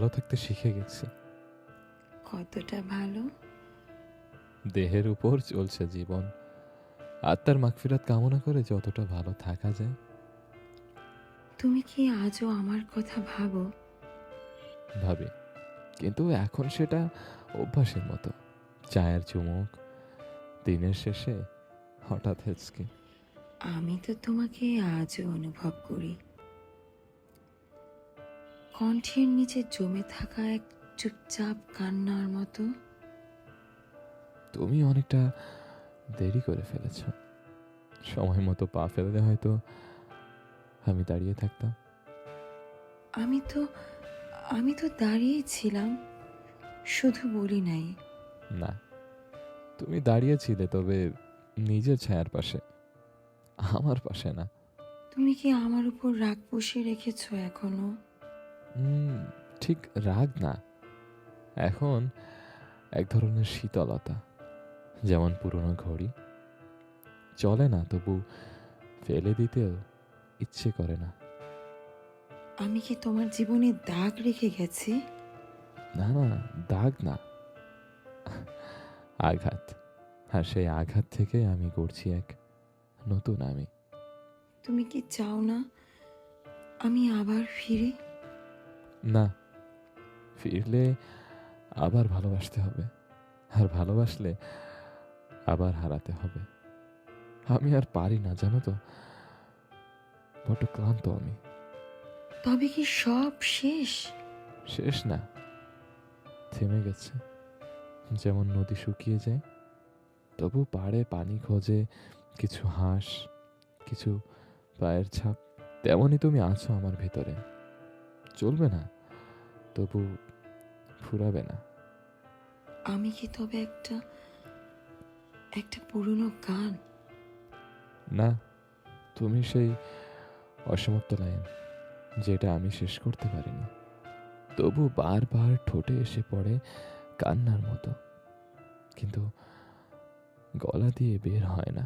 ভালো থাকতে শিখে গেছি। কতটা ভালো? দেহের উপর চলছে জীবন। আত্মার মাগফিরাত কামনা করে যতটা ভালো থাকা যায়। তুমি কি আজও আমার কথা ভাবো? ভাবি, কিন্তু এখন সেটা অভ্যাসের মতো। চায়ের চুমুক, দিনের শেষে হঠাৎ হেঁচকে। আমি তো তোমাকে আজও অনুভব করি, কণ্ঠের নিচে জমে থাকা এক চুপচাপ কান্নার মতো। তুমি অনেকটা দেরি করে ফেলেছ। সময় মতো পা ফেললে হয়তো আমি দাঁড়িয়ে থাকতাম। আমি তো আমি তো দাঁড়িয়েই ছিলাম, শুধু বলি নাই। না, তুমি দাঁড়িয়েছিলে, তবে নিজের ছায়ার পাশে, আমার পাশে না। তুমি কি আমার উপর রাগ পুষে রেখেছো এখনো? উম, ঠিক রাগ না, এখন এক ধরনের শীতলতা। যেমন পুরনো ঘড়ি, চলে না তবু ফেলে দিতেও ইচ্ছে করে না। আমি কি তোমার জীবনে দাগ রেখে গেছি? না না, দাগ না, আঘাত। আর সেই আঘাত থেকে আমি করছি এক নতুন আমি। তুমি কি চাও না আমি আবার ফিরি? না, ফিরলে আবার ভালোবাসতে হবে, আর ভালোবাসলে আবার হারাতে হবে। আমি আর পারি না, জানো তো, বড্ড ক্লান্ত আমি। তবে কি সব শেষ? শেষ না, থেমে গেছে। যেমন নদী শুকিয়ে যায়, তবু পাড়ে পানি খোঁজে কিছু হাঁস, কিছু পায়ের ছাপ। তেমনই তুমি আছো আমার ভেতরে। চলবে না, তবু ফুরাবে না। আমি কি তবে একটা একটা পুরনো গান? না, তুমি সেই অসমাপ্ত লাইন, যেটা আমি শেষ করতে পারিনি, তবু বারবার ঠোঁটে এসে পড়ে কান্নার মতো, কিন্তু গলা দিয়ে বের হয় না।